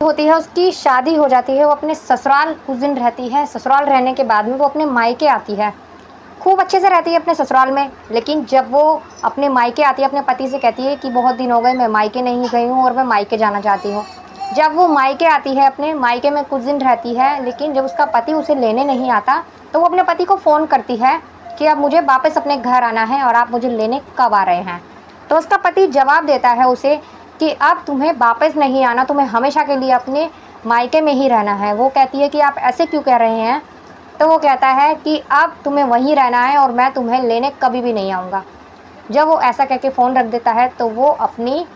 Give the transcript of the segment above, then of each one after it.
होती है, उसकी शादी हो जाती है, वो अपने ससुराल कुछ दिन रहती है। ससुराल रहने के बाद में वो अपने मायके आती है, खूब अच्छे से रहती है अपने ससुराल में। लेकिन जब वो अपने मायके आती है, अपने पति से कहती है कि बहुत दिन हो गए मैं मायके नहीं गई हूँ और मैं मायके जाना चाहती हूँ। जब वो मायके आती है, अपने मायके में कुछ दिन रहती है, लेकिन जब उसका पति उसे लेने नहीं आता तो वो अपने पति को फ़ोन करती है कि अब मुझे वापस अपने घर आना है और आप मुझे लेने कब आ रहे हैं। तो उसका पति जवाब देता है उसे कि अब तुम्हें वापस नहीं आना, तुम्हें हमेशा के लिए अपने मायके में ही रहना है। वो कहती है कि आप ऐसे क्यों कह रहे हैं? तो वो कहता है कि अब तुम्हें वहीं रहना है और मैं तुम्हें लेने कभी भी नहीं आऊँगा। जब वो ऐसा कह के फ़ोन रख देता है तो वो अपनी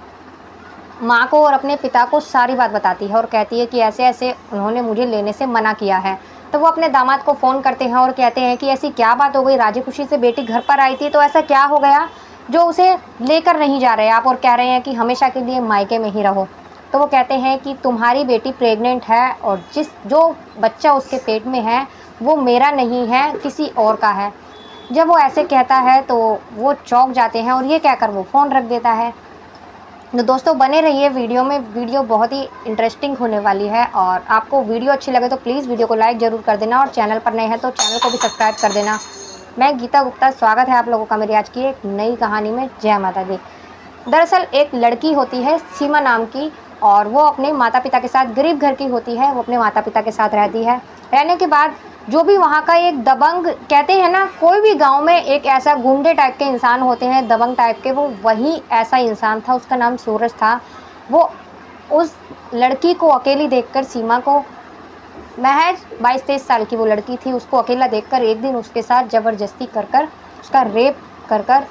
माँ को और अपने पिता को सारी बात बताती है और कहती है कि ऐसे-ऐसे उन्होंने मुझे लेने से मना किया है। तो वो अपने दामाद को फ़ोन करते हैं और कहते हैं कि ऐसी क्या बात हो गई, राज़ी खुशी से बेटी घर पर आई थी, तो ऐसा क्या हो गया जो उसे लेकर नहीं जा रहे आप और कह रहे हैं कि हमेशा के लिए मायके में ही रहो। तो वो कहते हैं कि तुम्हारी बेटी प्रेग्नेंट है और जो बच्चा उसके पेट में है वो मेरा नहीं है, किसी और का है। जब वो ऐसे कहता है तो वो चौंक जाते हैं और ये कहकर वो फ़ोन रख देता है। तो दोस्तों बने रहिए वीडियो में, वीडियो बहुत ही इंटरेस्टिंग होने वाली है। और आपको वीडियो अच्छी लगे तो प्लीज़ वीडियो को लाइक ज़रूर कर देना और चैनल पर नए हैं तो चैनल को भी सब्सक्राइब कर देना। मैं गीता गुप्ता, स्वागत है आप लोगों का मेरी आज की एक नई कहानी में। जय माता दी। दरअसल एक लड़की होती है सीमा नाम की और वो अपने माता पिता के साथ, गरीब घर की होती है, वो अपने माता पिता के साथ रहती है। रहने के बाद जो भी वहाँ का एक दबंग, कहते हैं ना कोई भी गांव में एक ऐसा गुंडे टाइप के इंसान होते हैं, दबंग टाइप के, वो वही ऐसा इंसान था। उसका नाम सूरज था। वो उस लड़की को अकेली देखकर, सीमा को, महज 22-23 साल की वो लड़की थी, उसको अकेला देखकर एक दिन उसके साथ ज़बरदस्ती कर उसका रेप कर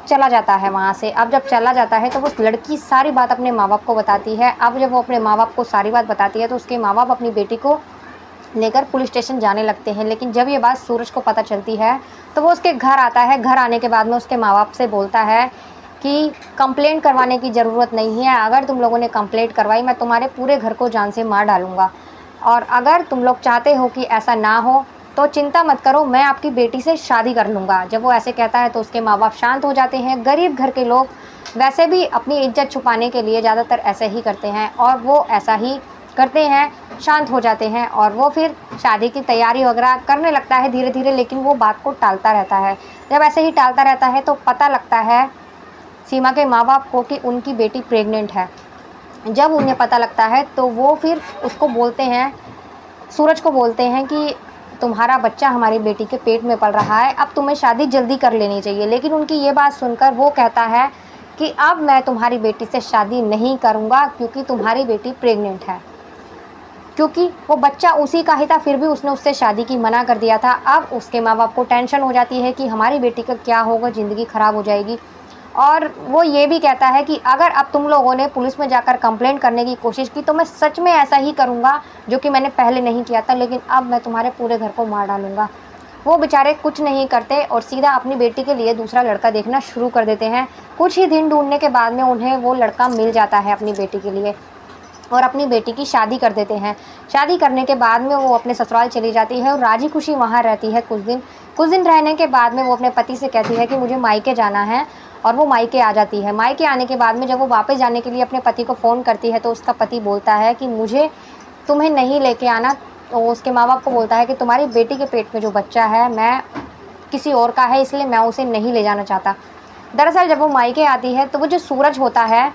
चला जाता है वहाँ से। अब जब चला जाता है तो वो लड़की सारी बात अपने माँ बाप को बताती है। अब जब वो अपने माँ बाप को सारी बात बताती है तो उसके माँ बाप अपनी बेटी को लेकर पुलिस स्टेशन जाने लगते हैं। लेकिन जब ये बात सूरज को पता चलती है तो वो उसके घर आता है। घर आने के बाद में उसके माँ बाप से बोलता है कि कंप्लेंट करवाने की ज़रूरत नहीं है, अगर तुम लोगों ने कंप्लेंट करवाई मैं तुम्हारे पूरे घर को जान से मार डालूँगा, और अगर तुम लोग चाहते हो कि ऐसा ना हो तो चिंता मत करो, मैं आपकी बेटी से शादी कर लूँगा। जब वो ऐसे कहता है तो उसके माँ बाप शांत हो जाते हैं। गरीब घर के लोग वैसे भी अपनी इज्जत छुपाने के लिए ज़्यादातर ऐसे ही करते हैं और वो ऐसा ही करते हैं, शांत हो जाते हैं और वो फिर शादी की तैयारी वगैरह करने लगता है धीरे धीरे। लेकिन वो बात को टालता रहता है। जब ऐसे ही टालता रहता है तो पता लगता है सीमा के माँ बाप को कि उनकी बेटी प्रेग्नेंट है। जब उन्हें पता लगता है तो वो फिर उसको बोलते हैं, सूरज को बोलते हैं कि तुम्हारा बच्चा हमारी बेटी के पेट में पल रहा है, अब तुम्हें शादी जल्दी कर लेनी चाहिए। लेकिन उनकी ये बात सुनकर वो कहता है कि अब मैं तुम्हारी बेटी से शादी नहीं करूँगा क्योंकि तुम्हारी बेटी प्रेग्नेंट है। क्योंकि वो बच्चा उसी का ही था, फिर भी उसने उससे शादी की मना कर दिया था। अब उसके माँ बाप को टेंशन हो जाती है कि हमारी बेटी का क्या होगा, ज़िंदगी ख़राब हो जाएगी। और वो ये भी कहता है कि अगर अब तुम लोगों ने पुलिस में जाकर कंप्लेंट करने की कोशिश की तो मैं सच में ऐसा ही करूँगा जो कि मैंने पहले नहीं किया था, लेकिन अब मैं तुम्हारे पूरे घर को मार डालूँगा। वो बेचारे कुछ नहीं करते और सीधा अपनी बेटी के लिए दूसरा लड़का देखना शुरू कर देते हैं। कुछ ही दिन ढूंढने के बाद में उन्हें वो लड़का मिल जाता है अपनी बेटी के लिए और अपनी बेटी की शादी कर देते हैं। शादी करने के बाद में वो अपने ससुराल चली जाती है और राजी खुशी वहाँ रहती है कुछ दिन रहने के बाद में वो अपने पति से कहती है कि मुझे मायके जाना है और वो मायके आ जाती है। मायके आने के बाद में जब वो वापस जाने के लिए अपने पति को फ़ोन करती है तो उसका पति बोलता है कि मुझे तुम्हें नहीं लेके आना। तो उसके माँ बाप को बोलता है कि तुम्हारी बेटी के पेट में जो बच्चा है मैं किसी और का है, इसलिए मैं उसे नहीं ले जाना चाहता। दरअसल जब वो मायके आती है तो वो जो सूरज होता है,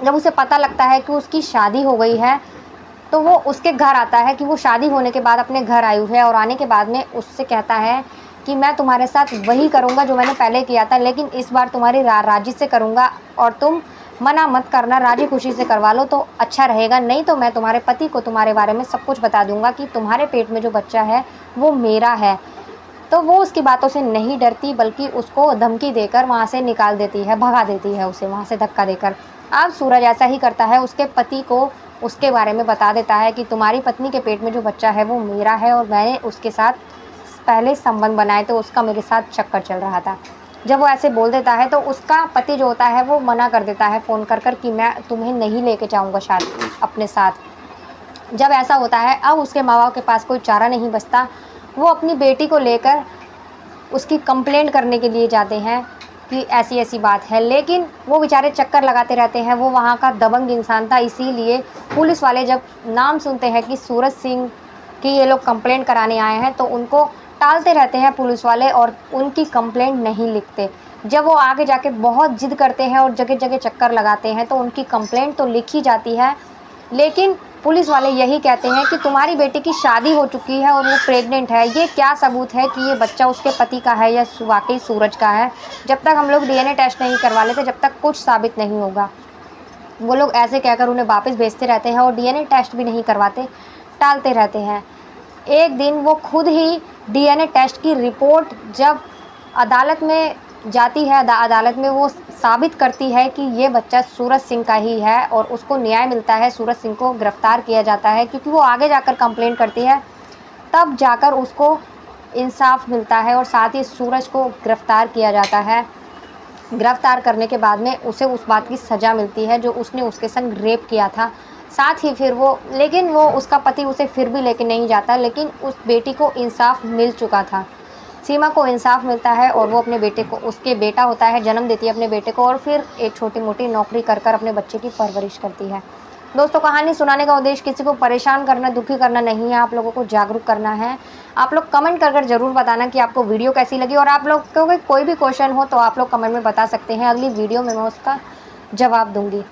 जब उसे पता लगता है कि उसकी शादी हो गई है तो वो उसके घर आता है कि वो शादी होने के बाद अपने घर आई हुई है। और आने के बाद में उससे कहता है कि मैं तुम्हारे साथ वही करूँगा जो मैंने पहले किया था, लेकिन इस बार तुम्हारी राजी से करूँगा और तुम मना मत करना, राजी खुशी से करवा लो तो अच्छा रहेगा, नहीं तो मैं तुम्हारे पति को तुम्हारे बारे में सब कुछ बता दूँगा कि तुम्हारे पेट में जो बच्चा है वो मेरा है। तो वो उसकी बातों से नहीं डरती बल्कि उसको धमकी देकर वहाँ से निकाल देती है, भगा देती है उसे वहाँ से धक्का देकर। अब सूरज ऐसा ही करता है, उसके पति को उसके बारे में बता देता है कि तुम्हारी पत्नी के पेट में जो बच्चा है वो मेरा है और मैंने उसके साथ पहले संबंध बनाए तो उसका मेरे साथ चक्कर चल रहा था। जब वो ऐसे बोल देता है तो उसका पति जो होता है वो मना कर देता है फ़ोन कर कि मैं तुम्हें नहीं लेके जाऊँगा शादी अपने साथ। जब ऐसा होता है अब उसके माँ बाप के पास कोई चारा नहीं बचता। वो अपनी बेटी को लेकर उसकी कंप्लेंट करने के लिए जाते हैं कि ऐसी ऐसी बात है, लेकिन वो बेचारे चक्कर लगाते रहते हैं। वो वहाँ का दबंग इंसान था, इसीलिए पुलिस वाले जब नाम सुनते हैं कि सूरज सिंह की ये लोग कंप्लेंट कराने आए हैं तो उनको टालते रहते हैं पुलिस वाले और उनकी कंप्लेंट नहीं लिखते। जब वो आगे जाके बहुत जिद करते हैं और जगह जगह चक्कर लगाते हैं तो उनकी कंप्लेंट तो लिखी जाती है, लेकिन पुलिस वाले यही कहते हैं कि तुम्हारी बेटी की शादी हो चुकी है और वो प्रेग्नेंट है, ये क्या सबूत है कि ये बच्चा उसके पति का है या वाकई सूरज का है। जब तक हम लोग डीएनए टेस्ट नहीं करवा लेते, जब तक कुछ साबित नहीं होगा। वो लोग ऐसे कहकर उन्हें वापस भेजते रहते हैं और डीएनए टेस्ट भी नहीं करवाते, टालते रहते हैं। एक दिन वो खुद ही डीएनए टेस्ट की रिपोर्ट जब अदालत में जाती है, अदालत में वो साबित करती है कि ये बच्चा सूरज सिंह का ही है और उसको न्याय मिलता है, सूरज सिंह को गिरफ्तार किया जाता है, क्योंकि वो आगे जाकर कंप्लेंट करती है, तब जाकर उसको इंसाफ मिलता है और साथ ही सूरज को गिरफ्तार किया जाता है। गिरफ्तार करने के बाद में उसे उस बात की सज़ा मिलती है जो उसने उसके संग रेप किया था। साथ ही फिर लेकिन वो उसका पति उसे फिर भी लेके नहीं जाता, लेकिन उस बेटी को इंसाफ मिल चुका था। सीमा को इंसाफ मिलता है और वो अपने बेटे को, उसके बेटा होता है, जन्म देती है अपने बेटे को और फिर एक छोटी मोटी नौकरी कर कर अपने बच्चे की परवरिश करती है। दोस्तों, कहानी सुनाने का उद्देश्य किसी को परेशान करना, दुखी करना नहीं है, आप लोगों को जागरूक करना है। आप लोग कमेंट कर ज़रूर बताना कि आपको वीडियो कैसी लगी और आप लोग को कोई भी क्वेश्चन हो तो आप लोग कमेंट में बता सकते हैं। अगली वीडियो में मैं उसका जवाब दूंगी।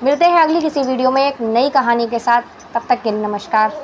मिलते हैं अगली किसी वीडियो में एक नई कहानी के साथ। तब तक के लिए नमस्कार।